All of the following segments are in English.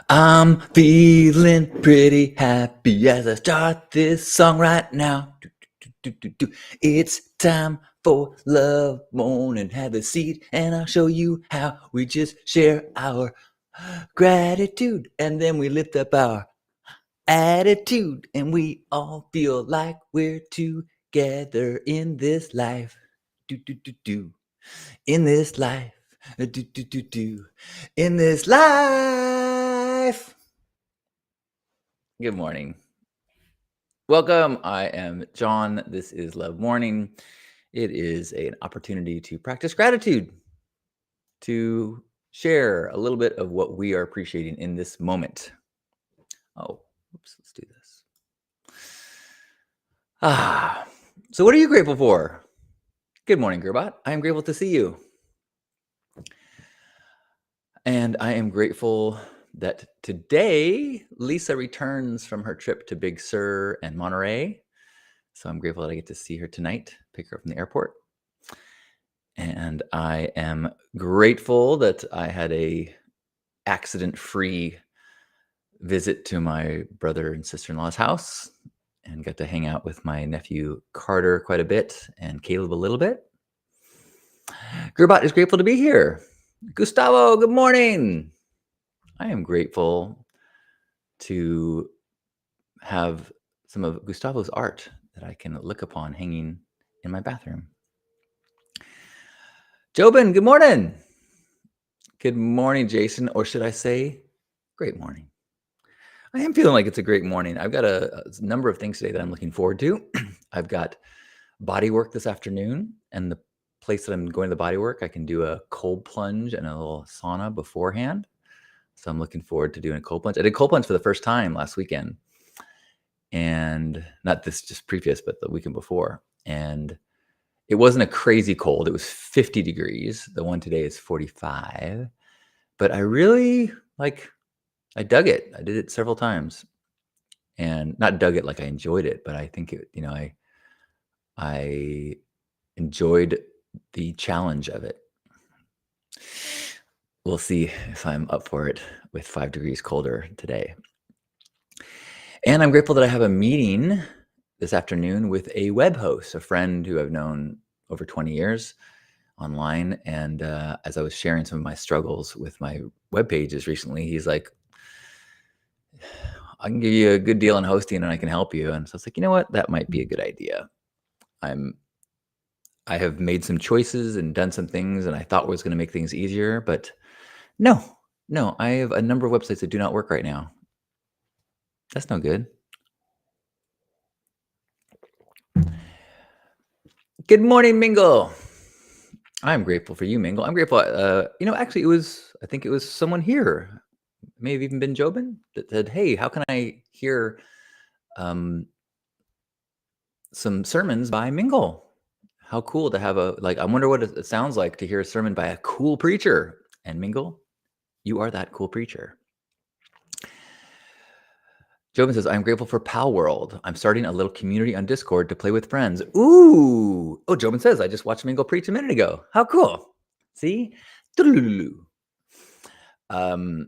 I'm feeling pretty happy as I start this song right now. It's time for Love Morning. Have a seat and I'll show you how. We just share our gratitude and then we lift up our attitude and we all feel like we're together in this life. In this life. In this life. Good morning. Welcome. I am John. This is Love Morning. It is an opportunity to practice gratitude, to share a little bit of what we are appreciating in this moment. Oh, oops, let's do this. So what are you grateful for? Good morning, Gerbot. I am grateful to see you. And I am grateful that today Lisa returns from her trip to Big Sur and Monterey. So I'm grateful that I get to see her tonight, pick her up from the airport. And I am grateful that I had a accident-free visit to my brother and sister-in-law's house and got to hang out with my nephew Carter quite a bit and Caleb a little bit. Gerbot is grateful to be here. Gustavo, good morning. I am grateful to have some of Gustavo's art that I can look upon hanging in my bathroom. Jobin, good morning. Good morning, Jason, or should I say, great morning. I am feeling like it's a great morning. I've got a number of things today that I'm looking forward to. I've got body work this afternoon, and the place that I'm going to the body work, I can do a cold plunge and a little sauna beforehand. So I'm looking forward to doing a cold plunge. I did cold plunge for the first time last weekend, and not this just previous, but the weekend before. And it wasn't a crazy cold. It was 50 degrees. The one today is 45. But I really I dug it. I did it several times, and not dug it like I enjoyed it, but I think it, I enjoyed the challenge of it. We'll see if I'm up for it with 5 degrees colder today. And I'm grateful that I have a meeting this afternoon with a web host, a friend who I've known over 20 years online. And as I was sharing some of my struggles with my web pages recently, he's like, I can give you a good deal on hosting and I can help you. And so I was like, you know what? That might be a good idea. I have made some choices and done some things and I thought was going to make things easier, but no, I have a number of websites that do not work right now. That's no good. Good morning, Mingle. I'm grateful for you, Mingle. I'm grateful. Actually, I think it was someone here, maybe even been Jobin, that said, hey, how can I hear some sermons by Mingle? How cool to have I wonder what it sounds like to hear a sermon by a cool preacher. And Mingle, you are that cool preacher. Jobin says, I'm grateful for Pal World. I'm starting a little community on Discord to play with friends. Ooh. Oh, Jobin says, I just watched Mingle preach a minute ago. How cool. See? I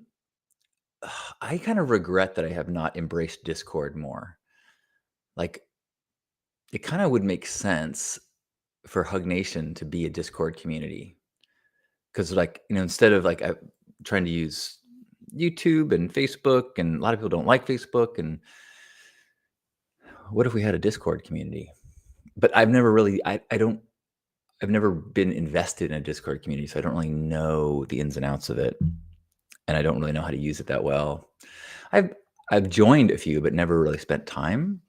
kind of regret that I have not embraced Discord more. It kind of would make sense for Hug Nation to be a Discord community. Because instead of trying to use YouTube and Facebook, and a lot of people don't like Facebook, and what if we had a Discord community? But I've never really, I've never been invested in a Discord community, so I don't really know the ins and outs of it, and I don't really know how to use it that well. I've joined a few, but never really spent time.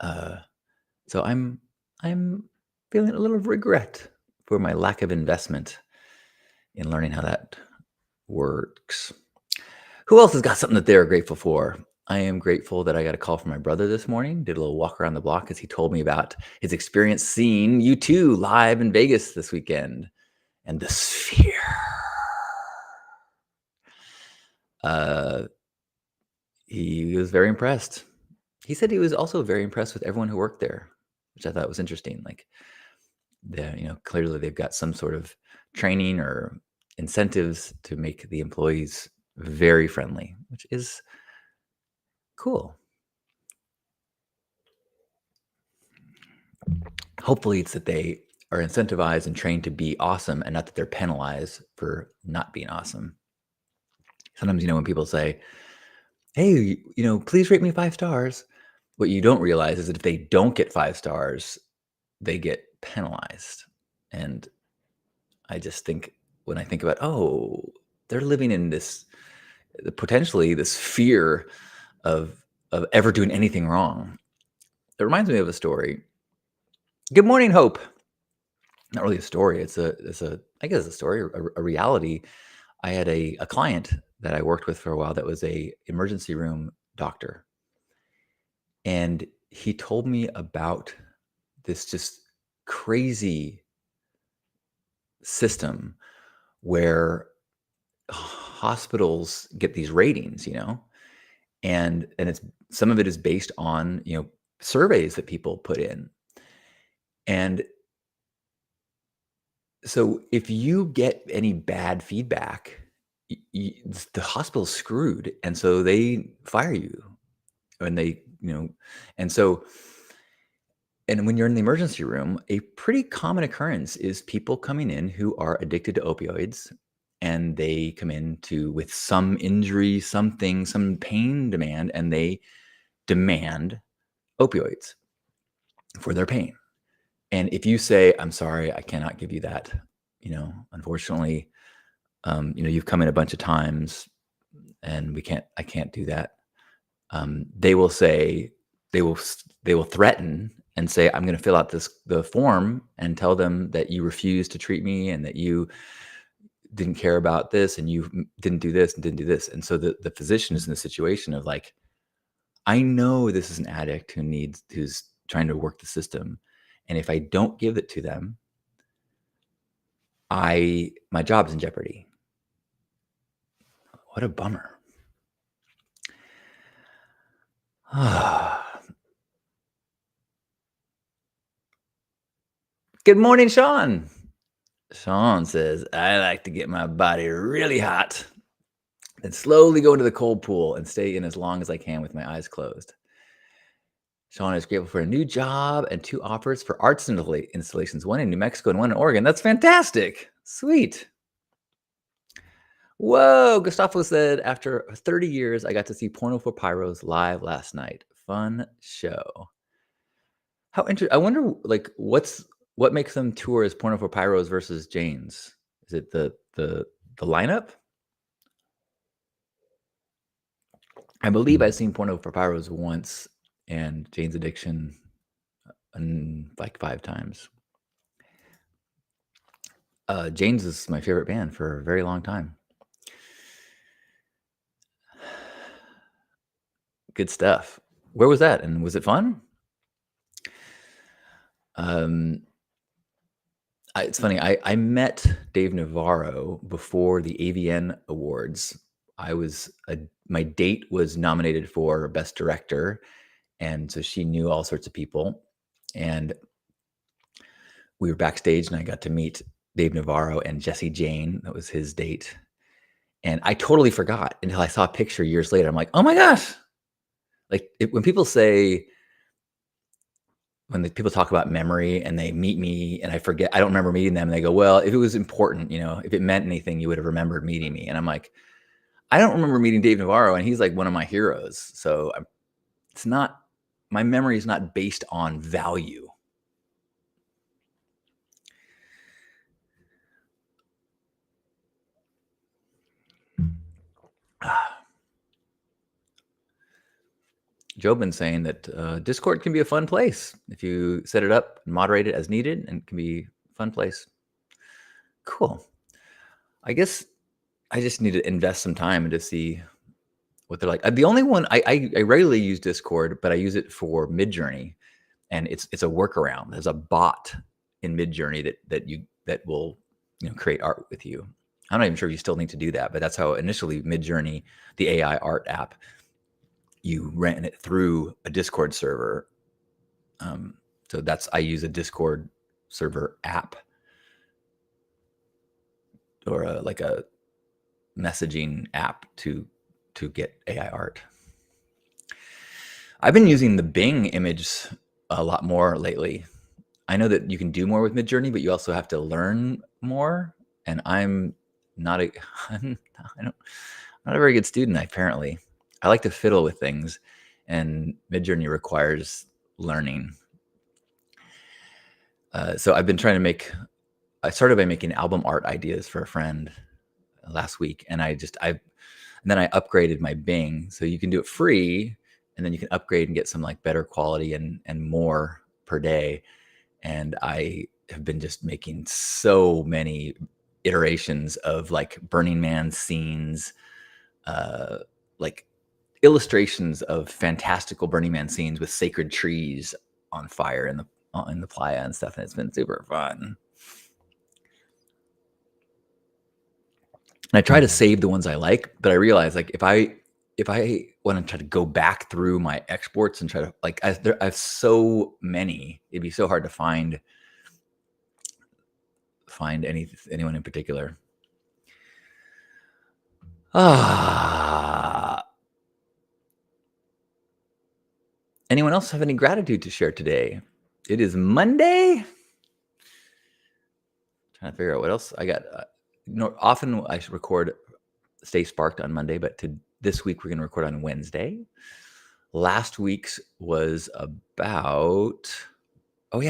So I'm feeling a little regret for my lack of investment in learning how that works. Who else has got something that they're grateful for? I am grateful that I got a call from my brother this morning, did a little walk around the block as he told me about his experience seeing U2 live in Vegas this weekend and the Sphere. He was very impressed. He said he was also very impressed with everyone who worked there, which I thought was interesting. Clearly they've got some sort of training or incentives to make the employees very friendly, which is cool. Hopefully, it's that they are incentivized and trained to be awesome and not that they're penalized for not being awesome. Sometimes, when people say, "Hey, please rate me 5 stars," what you don't realize is that if they don't get 5 stars, they get penalized. And I just think when I think about, oh, they're living in this potentially this fear of ever doing anything wrong. It reminds me of a story. Good morning, Hope. Not really a story. It's a I guess a story, a reality. I had a client that I worked with for a while that was a emergency room doctor, and he told me about this just crazy system where hospitals get these ratings, and it's some of it is based on surveys that people put in, and so if you get any bad feedback, the hospital's screwed, and so they fire you, and and so and when you're in the emergency room, a pretty common occurrence is people coming in who are addicted to opioids, and they come in with some injury, something, some pain demand, and they demand opioids for their pain. And if you say, "I'm sorry, I cannot give you that," unfortunately, you've come in a bunch of times, and I can't do that. They will say, they will threaten and say, "I'm going to fill out the form and tell them that you refuse to treat me and that you didn't care about this and you didn't do this and didn't do this." And so the physician is in the situation of like, I know this is an addict who's trying to work the system, and if I don't give it to them, my job's in jeopardy. What a bummer. Good morning, Sean. Sean says, "I like to get my body really hot, then slowly go into the cold pool and stay in as long as I can with my eyes closed." Sean is grateful for a new job and 2 offers for arts installations, one in New Mexico and one in Oregon. That's fantastic. Sweet. Whoa, Gustavo said, "After 30 years, I got to see Porno for Pyros live last night. Fun show." How interesting. I wonder, like, what makes them tour as Porno for Pyros versus Jane's? Is it the lineup? I believe I've seen Porno for Pyros once and Jane's Addiction, like 5 times. Jane's is my favorite band for a very long time. Good stuff. Where was that, and was it fun? Um, it's funny, I met Dave Navarro before the AVN Awards. My date was nominated for Best Director, and so she knew all sorts of people, and we were backstage, and I got to meet Dave Navarro and Jesse Jane. That was his date, and I totally forgot until I saw a picture years later. I'm like, "Oh my gosh!" Like when people say, when the people talk about memory and they meet me and I forget, I don't remember meeting them. And they go, "Well, if it was important, if it meant anything, you would have remembered meeting me." And I'm like, I don't remember meeting Dave Navarro, and he's like one of my heroes. So it's not, my memory is not based on value. Jobin's saying that Discord can be a fun place if you set it up and moderate it as needed, and it can be a fun place. Cool. I guess I just need to invest some time to see what they're like. The only one I regularly use Discord, but I use it for Midjourney, and it's a workaround. There's a bot in Midjourney that will create art with you. I'm not even sure if you still need to do that, but that's how initially Midjourney, the AI art app, you ran it through a Discord server. So I use a Discord server app, or like a messaging app to get AI art. I've been using the Bing image a lot more lately. I know that you can do more with Midjourney, but you also have to learn more. And I'm not a, I'm not a very good student, apparently. I like to fiddle with things, and Midjourney requires learning. So I've been trying to I started by making album art ideas for a friend last week, and then I upgraded my Bing, so you can do it free, and then you can upgrade and get some like better quality and more per day. And I have been just making so many iterations of like Burning Man scenes, like illustrations of fantastical Burning Man scenes with sacred trees on fire in the playa and stuff, and it's been super fun. And I try to save the ones I like, but I realize like if I want to try to go back through my exports and try to like I have so many, it'd be so hard to find anyone in particular. Anyone else have any gratitude to share today? It is Monday. Trying to figure out what else I got. Often I should record Stay Sparked on Monday, but this week we're going to record on Wednesday. Last week's was about, it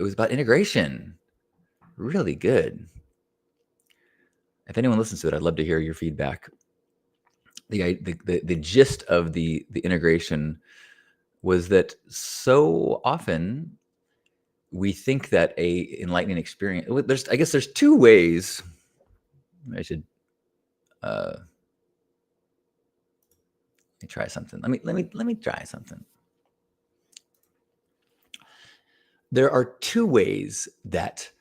was about integration. Really good. If anyone listens to it, I'd love to hear your feedback. The gist of the integration was that so often we think that a enlightening experience, I guess there's two ways. I should let me try something. Let me try something. There are two ways that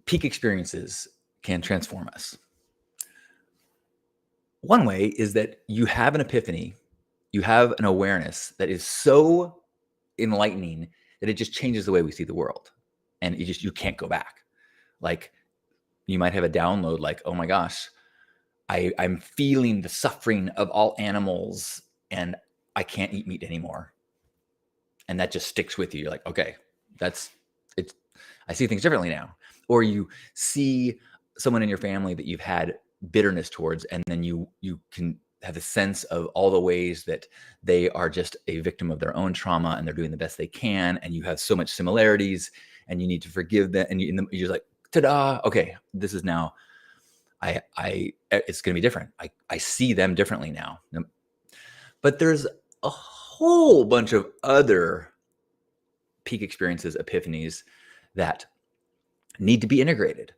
peak experiences can transform us. One way is that you have an epiphany, you have an awareness that is so enlightening that it just changes the way we see the world, and you can't go back. Like you might have a download like, oh my gosh, I'm feeling the suffering of all animals and I can't eat meat anymore. And that just sticks with you. You're like, okay, I see things differently now. Or you see someone in your family that you've had bitterness towards, and then you can have a sense of all the ways that they are just a victim of their own trauma and they're doing the best they can. And you have so much similarities and you need to forgive them. And you're just like, ta-da, okay, this is now, it's going to be different. I see them differently now. But there's a whole bunch of other peak experiences, epiphanies that need to be integrated.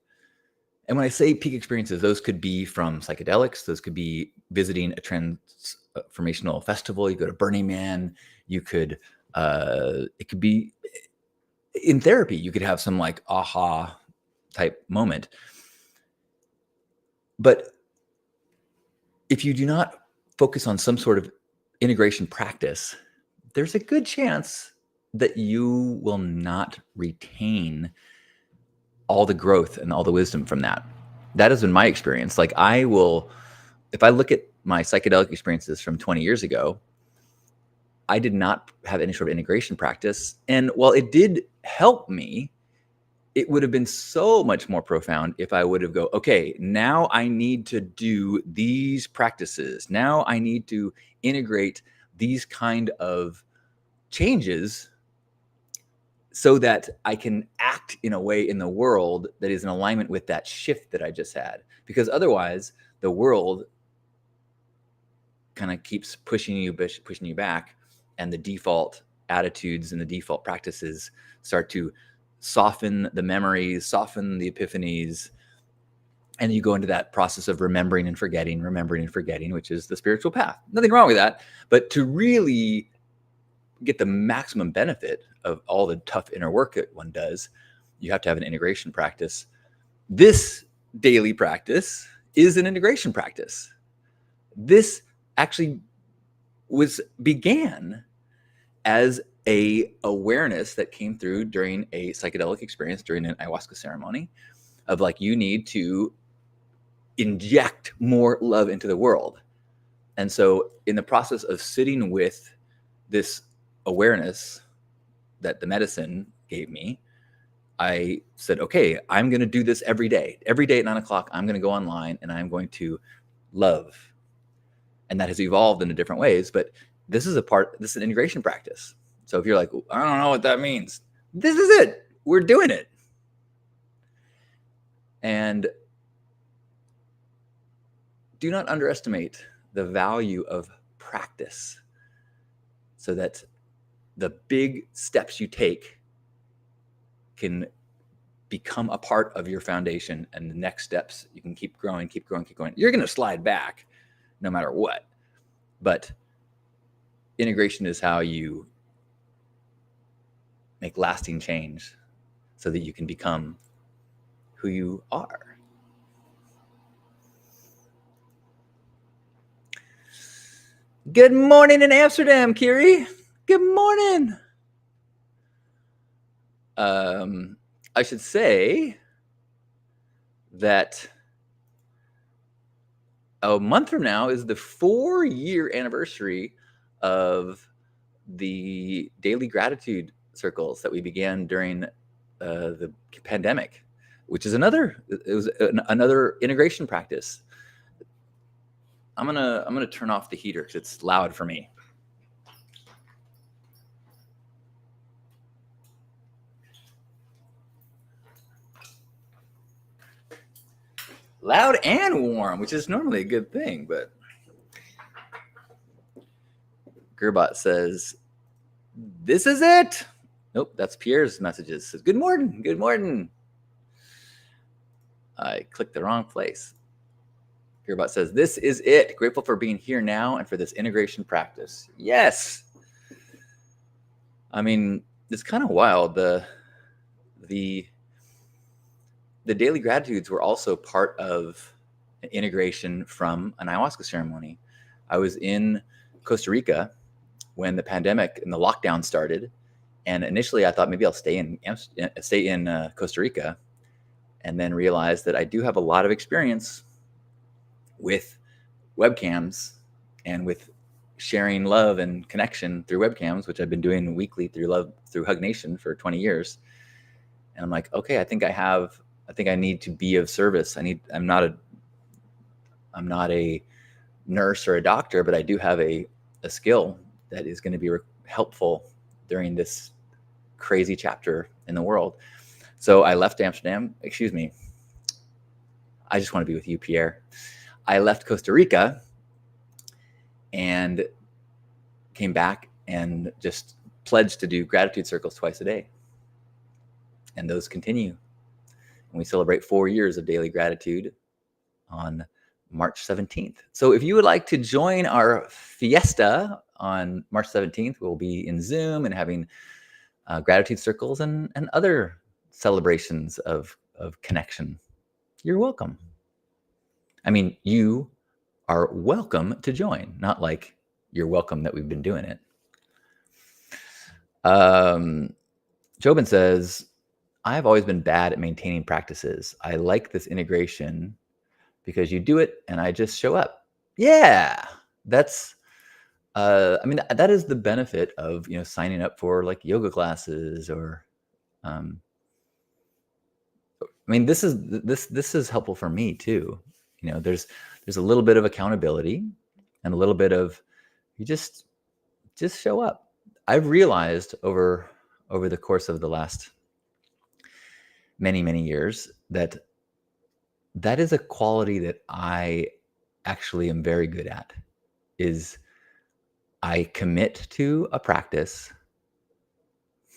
And when I say peak experiences, those could be from psychedelics. Those could be visiting a transformational festival. You go to Burning Man. You could, it could be in therapy. You could have some like aha type moment. But if you do not focus on some sort of integration practice, there's a good chance that you will not retain all the growth and all the wisdom from that. That has been my experience. Like if I look at my psychedelic experiences from 20 years ago, I did not have any sort of integration practice. And while it did help me, it would have been so much more profound if I would have go, okay, now I need to do these practices. Now I need to integrate these kind of changes so that I can act in a way in the world that is in alignment with that shift that I just had. Because otherwise, the world kind of keeps pushing you back, and the default attitudes and the default practices start to soften the memories, soften the epiphanies, and you go into that process of remembering and forgetting, which is the spiritual path. Nothing wrong with that. But to really get the maximum benefit of all the tough inner work that one does, you have to have an integration practice. This daily practice is an integration practice. This actually began as a awareness that came through during a psychedelic experience, during an ayahuasca ceremony, of like, you need to inject more love into the world. And so in the process of sitting with this awareness that the medicine gave me, I said, okay, I'm going to do this every day. Every day at 9:00, I'm going to go online and I'm going to love. And that has evolved in different ways, but this is an integration practice. So if you're like, I don't know what that means, this is it. We're doing it. And do not underestimate the value of practice, so that the big steps you take can become a part of your foundation, and the next steps you can keep growing. You're going to slide back no matter what, but integration is how you make lasting change so that you can become who you are. Good morning in Amsterdam, Kiri. Good morning. I should say that a month from now is the 4-year anniversary of the daily gratitude circles that we began during the pandemic, which is another integration practice. I'm gonna turn off the heater because it's loud for me. Loud and warm, which is normally a good thing, but Gerbot says, "This is it." Nope, that's Pierre's messages. Says, "Good morning, good morning." I clicked the wrong place. Gerbot says, "This is it. Grateful for being here now and for this integration practice." Yes. I mean, it's kind of wild. The daily gratitudes were also part of an integration from an ayahuasca ceremony. I was in Costa Rica when the pandemic and the lockdown started, and initially I thought maybe I'll stay in Costa Rica, and then realized that I do have a lot of experience with webcams and with sharing love and connection through webcams, which I've been doing weekly through Hug Nation for 20 years. And I'm like, okay, I think I need to be of service. I'm not a nurse or a doctor, but I do have a skill that is going to be helpful during this crazy chapter in the world. So I left Amsterdam. Excuse me. I just want to be with you, Pierre. I left Costa Rica and came back and just pledged to do gratitude circles twice a day. And those continue. And we celebrate 4 years of daily gratitude on March 17th. So if you would like to join our fiesta on March 17th, we'll be in Zoom and having gratitude circles and other celebrations of connection. You're welcome. I mean, you are welcome to join, not like you're welcome that we've been doing it. Jobin says, "I've always been bad at maintaining practices. I like this integration because you do it and I just show up." Yeah, that's, I mean, that is the benefit of, signing up for like yoga classes or, I mean, this is helpful for me too. There's a little bit of accountability and a little bit of, you just show up. I've realized over the course of the last many, many years that is a quality that I actually am very good at, is I commit to a practice,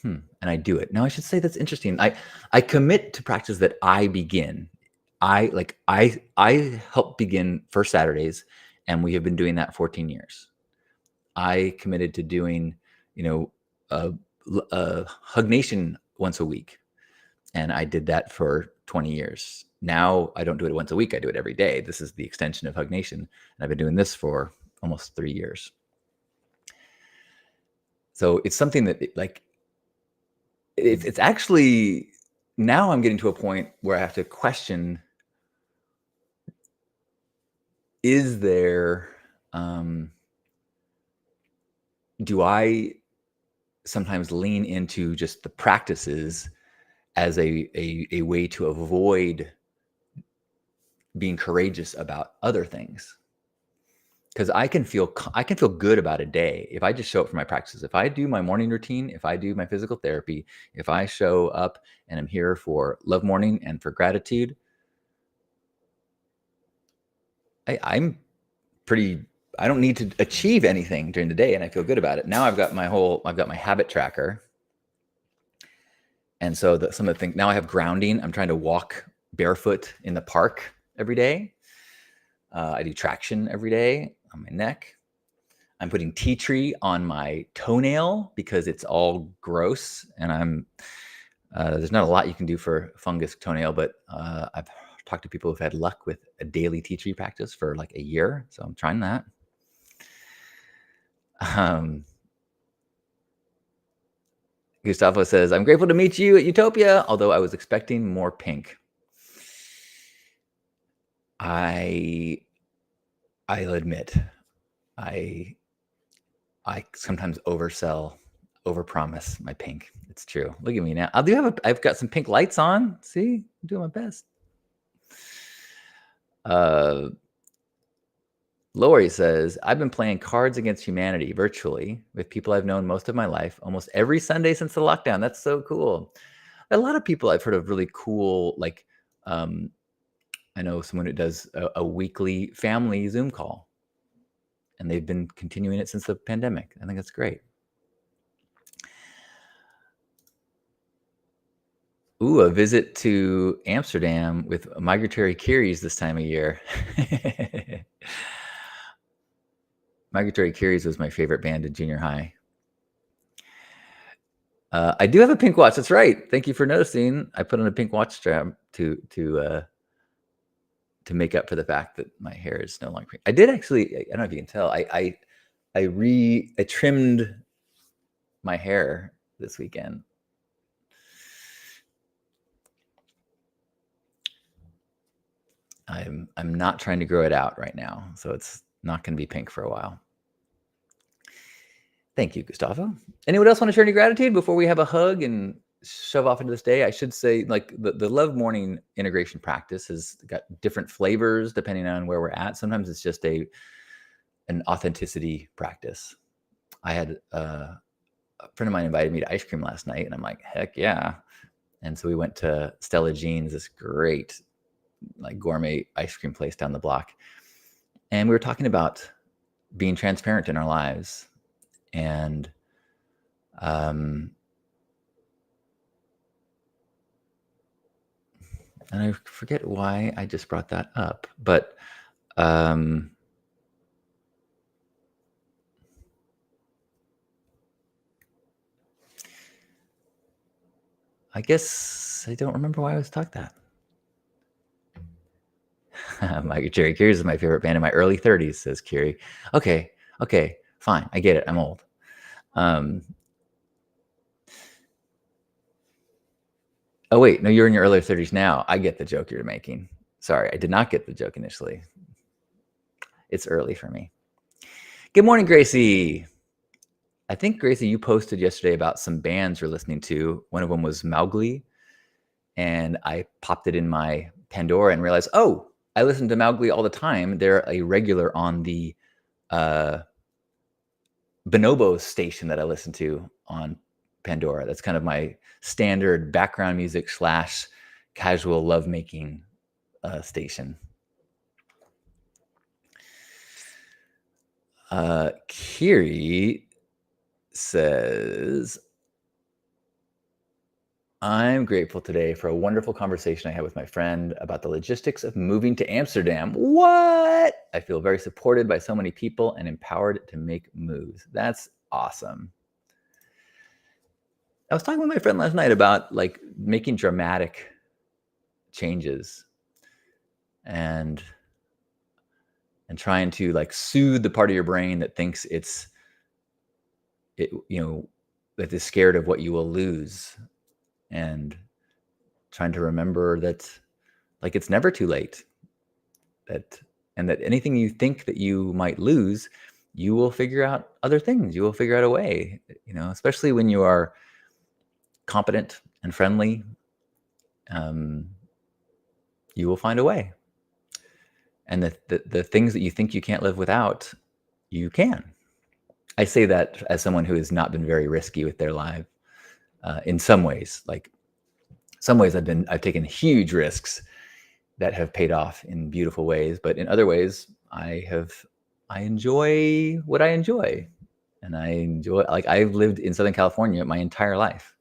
and I do it. Now I should say that's interesting. I commit to practice that I begin. I help begin First Saturdays, and we have been doing that 14 years. I committed to doing, a Hug Nation once a week, and I did that for 20 years. Now I don't do it once a week. I do it every day. This is the extension of Hug Nation, and I've been doing this for almost 3 years. So it's something that it's actually, now I'm getting to a point where I have to question, is there, do I sometimes lean into just the practices as a way to avoid being courageous about other things? Because I can feel good about a day if I just show up for my practices. If I do my morning routine, if I do my physical therapy, if I show up and I'm here for love morning and for gratitude, I'm pretty. I don't need to achieve anything during the day, and I feel good about it. Now I've got my habit tracker, and so some of the things now I have grounding. I'm trying to walk barefoot in the park every day. I do traction every day on my neck. I'm putting tea tree on my toenail because it's all gross, and there's not a lot you can do for fungus toenail, but I've talked to people who've had luck with a daily tea tree practice for like a year, so I'm trying that. Gustavo says, I'm grateful to meet you at Utopia, although I was expecting more pink. I'll admit, I sometimes overpromise my pink. It's true. Look at me now. I've got some pink lights on. See, I'm doing my best. Lori says, I've been playing Cards Against Humanity virtually with people I've known most of my life, almost every Sunday since the lockdown. That's so cool. A lot of people I've heard of really cool, like, I know someone who does a weekly family Zoom call, and they've been continuing it since the pandemic. I think that's great. Ooh, a visit to Amsterdam with Migratory Curies this time of year. Migratory Curies was my favorite band in junior high. I do have a pink watch. That's right. Thank you for noticing. I put on a pink watch strap to make up for the fact that my hair is no longer pink. I did actually. I don't know if you can tell. I trimmed my hair this weekend. I'm not trying to grow it out right now, so it's not going to be pink for a while. Thank you, Gustavo. Anyone else want to share any gratitude before we have a hug and shove off into this day? I should say, like, the Love Morning integration practice has got different flavors depending on where we're at. Sometimes it's just an authenticity practice. I had a friend of mine invited me to ice cream last night, and I'm like, heck yeah. And so we went to Stella Jean's, this great like gourmet ice cream place down the block. And we were talking about being transparent in our lives. And I forget why I just brought that up, but I guess I don't remember why I was talking that. Jerry Curies is my favorite band in my early 30s, says Curie. Okay, fine. I get it. I'm old. Oh, wait. No, you're in your early 30s now. I get the joke you're making. Sorry, I did not get the joke initially. It's early for me. Good morning, Gracie. I think, Gracie, you posted yesterday about some bands you're listening to. One of them was Mowgli. And I popped it in my Pandora and realized, oh, I listen to Mowgli all the time. They're a regular on the Bonobo station that I listen to on Pandora. That's kind of my standard background music / casual lovemaking station. Kiri says, I'm grateful today for a wonderful conversation I had with my friend about the logistics of moving to Amsterdam. What? I feel very supported by so many people and empowered to make moves. That's awesome. I was talking with my friend last night about like making dramatic changes and trying to like soothe the part of your brain that thinks that is scared of what you will lose, and trying to remember that like it's never too late, and that anything you think that you might lose, you will figure out other things. You will figure out a way, especially when you are competent and friendly, you will find a way. And the things that you think you can't live without, you can. I say that as someone who has not been very risky with their life. In some ways, I've taken huge risks that have paid off in beautiful ways, but in other ways, I enjoy what I enjoy, and I've lived in Southern California my entire life.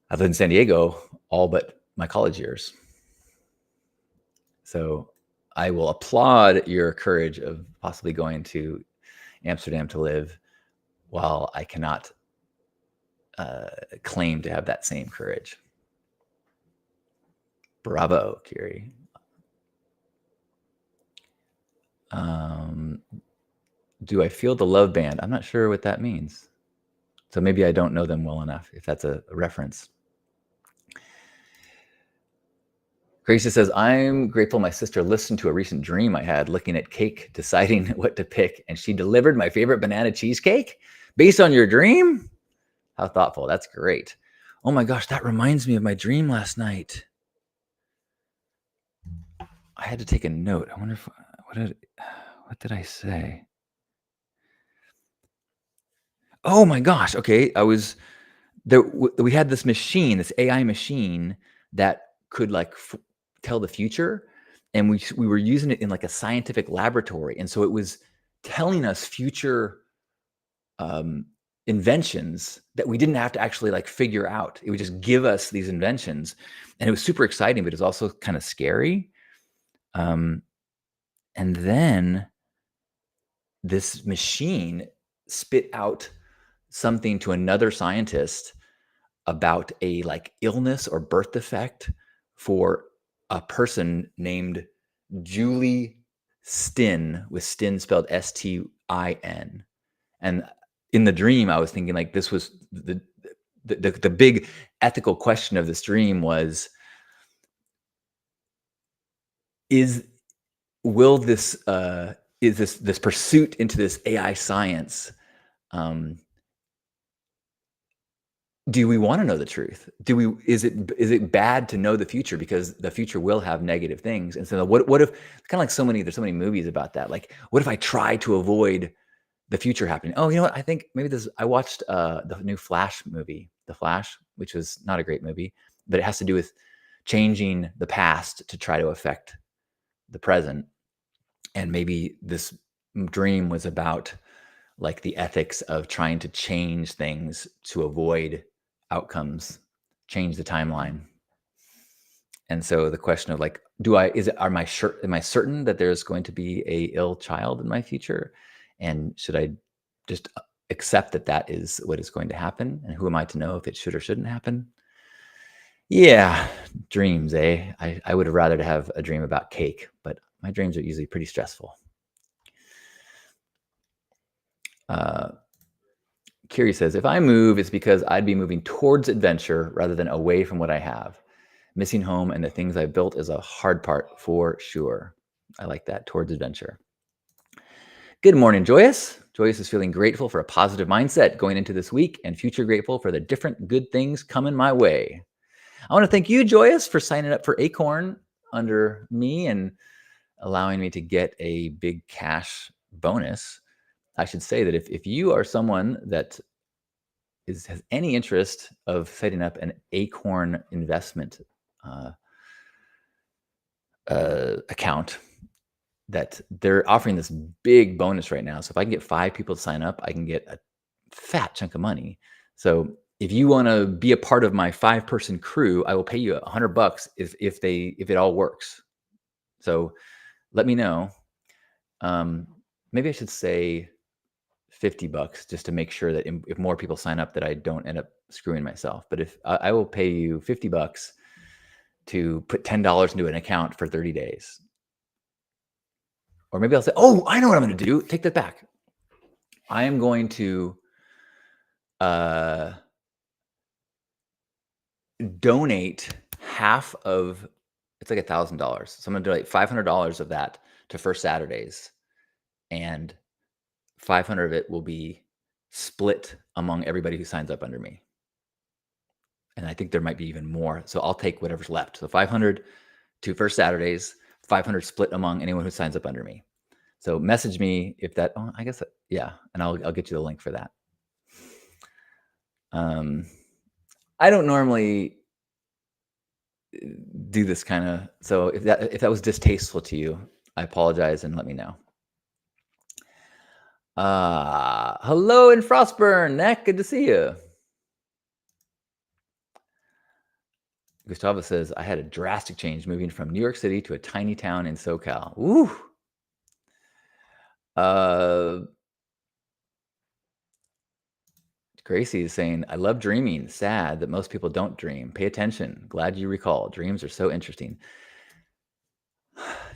I've lived in San Diego all but my college years. So I will applaud your courage of possibly going to Amsterdam to live, while I cannot claim to have that same courage. Bravo, Kiri. Do I feel the love band? I'm not sure what that means. So maybe I don't know them well enough, if that's a reference. Gracie says, I'm grateful my sister listened to a recent dream I had looking at cake, deciding what to pick, and she delivered my favorite banana cheesecake based on your dream? How thoughtful. That's great. Oh my gosh, that reminds me of my dream last night. I had to take a note. I wonder if, what did I say? Oh my gosh. Okay. We had this machine, this AI machine that could tell the future. And we were using it in like a scientific laboratory. And so it was telling us future inventions that we didn't have to actually figure out. It would just give us these inventions. And it was super exciting, but it was also kind of scary. And then this machine spit out something to another scientist about a illness or birth defect for a person named Julie Stin, with Stin spelled Stin. And in the dream, I was thinking this was the big ethical question of this dream was, is this pursuit into this AI science, do we want to know the truth? Is it bad to know the future, because the future will have negative things? And so what if, there's so many movies about that. What if I try to avoid the future happening? Oh, you know what? I think maybe I watched the new Flash movie, The Flash, which was not a great movie, but it has to do with changing the past to try to affect the present. And maybe this dream was about the ethics of trying to change things to avoid outcomes, change the timeline. And so the question of am I certain that there's going to be a ill child in my future? And should I just accept that is what is going to happen? And who am I to know if it should or shouldn't happen? Yeah, dreams, eh? I would have rather to have a dream about cake, but my dreams are usually pretty stressful. Kiri says, if I move, it's because I'd be moving towards adventure rather than away from what I have. Missing home and the things I built is a hard part for sure. I like that, towards adventure. Good morning, Joyous. Joyous is feeling grateful for a positive mindset going into this week, and future grateful for the different good things coming my way. I want to thank you, Joyous, for signing up for Acorn under me and allowing me to get a big cash bonus. I should say that if you are someone that has any interest of setting up an Acorn investment account, that they're offering this big bonus right now. So if I can get 5 people to sign up, I can get a fat chunk of money. So if you want to be a part of my 5-person crew, I will pay you $100 if it all works. So let me know. Maybe I should say $50 just to make sure that if more people sign up, that I don't end up screwing myself. But if I will pay you $50 to put $10 into an account for 30 days. Or maybe I'll say, oh, I know what I'm going to do. Take that back. I am going to donate half of It's like $1,000. So I'm gonna donate $500 of that to First Saturdays, and 500 of it will be split among everybody who signs up under me. And I think there might be even more. So I'll take whatever's left. So 500 to First Saturdays, 500 split among anyone who signs up under me. So message me if that. Oh, I guess yeah, and I'll get you the link for that. I don't normally do this kind of. So if that was distasteful to you, I apologize and let me know. Hello in Frostburn, Nick. Good to see you. Gustavo says, I had a drastic change moving from New York City to a tiny town in SoCal. Ooh. Gracie is saying, I love dreaming. Sad that most people don't dream. Pay attention. Glad you recall. Dreams are so interesting.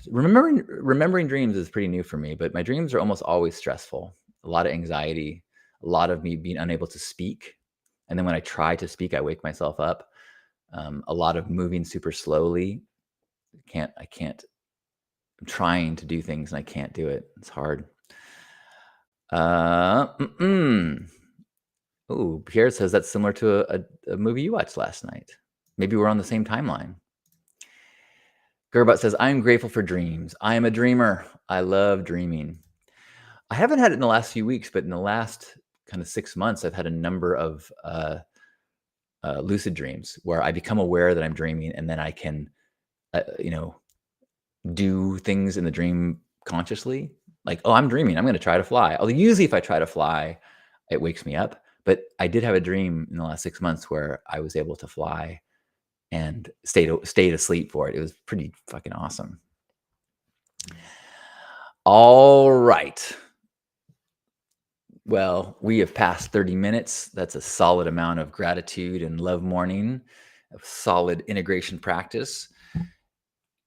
Remembering dreams is pretty new for me, but my dreams are almost always stressful. A lot of anxiety, a lot of me being unable to speak. And then when I try to speak, I wake myself up. A lot of moving super slowly. I can't. I'm trying to do things and I can't do it. It's hard. Oh, Pierre says that's similar to a movie you watched last night. Maybe we're on the same timeline. Gerbot says, I'm grateful for dreams. I am a dreamer. I love dreaming. I haven't had it in the last few weeks, but in the last kind of 6 months, I've had a number of lucid dreams where I become aware that I'm dreaming, and then I can, do things in the dream consciously. Like, oh, I'm dreaming. I'm going to try to fly. Although usually if I try to fly, it wakes me up. But I did have a dream in the last 6 months where I was able to fly and stayed asleep for it. It was pretty fucking awesome. All right. Well, we have passed 30 minutes. That's a solid amount of gratitude and love morning, a solid integration practice.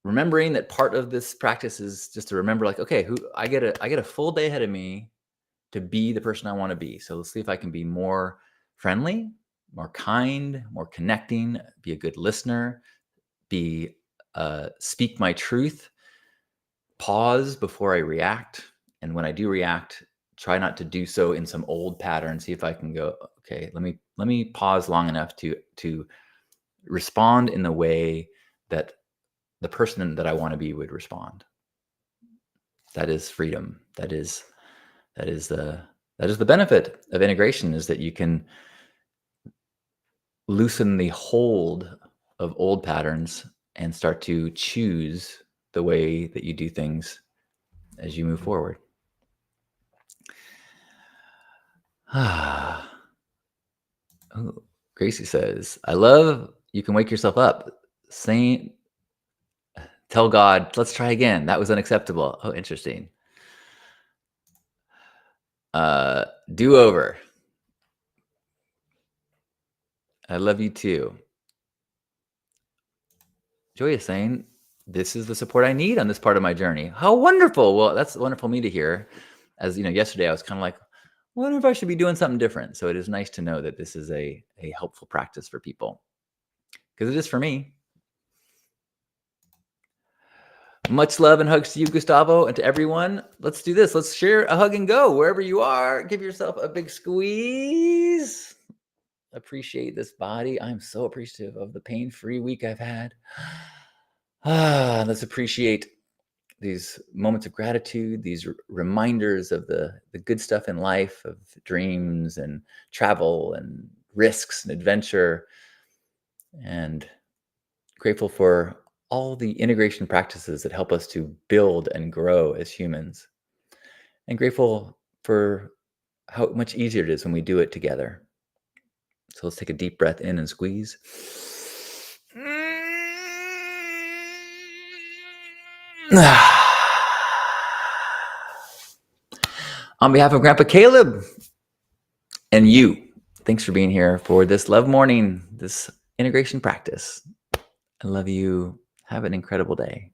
Remembering that part of this practice is just to remember, like, okay, I get a full day ahead of me to be the person I want to be. So let's see if I can be more friendly, more kind, more connecting, be a good listener, speak my truth, pause before I react. And when I do react, try not to do so in some old pattern. See if I can go, okay, let me pause long enough to respond in the way that the person that I want to be would respond. That is freedom. That is the benefit of integration, is that you can loosen the hold of old patterns and start to choose the way that you do things as you move forward. Oh, Gracie says, I love you can wake yourself up. Tell God, let's try again. That was unacceptable. Oh, interesting. Do over. I love you too. Joy is saying, this is the support I need on this part of my journey. How wonderful. Well, that's wonderful me to hear. As you know, yesterday I was kind of like, I wonder if I should be doing something different. So it is nice to know that this is a helpful practice for people, because it is for me. Much love and hugs to you, Gustavo, and to everyone. Let's do this. Let's share a hug and go. Wherever you are, give yourself a big squeeze. Appreciate this body. I'm so appreciative of the pain-free week I've had. Let's appreciate these moments of gratitude, these reminders of the good stuff in life, of dreams and travel and risks and adventure, and grateful for all the integration practices that help us to build and grow as humans, and grateful for how much easier it is when we do it together. So let's take a deep breath in and squeeze. On behalf of Grandpa Caleb and you, thanks for being here for this love morning, this integration practice. I love you. Have an incredible day.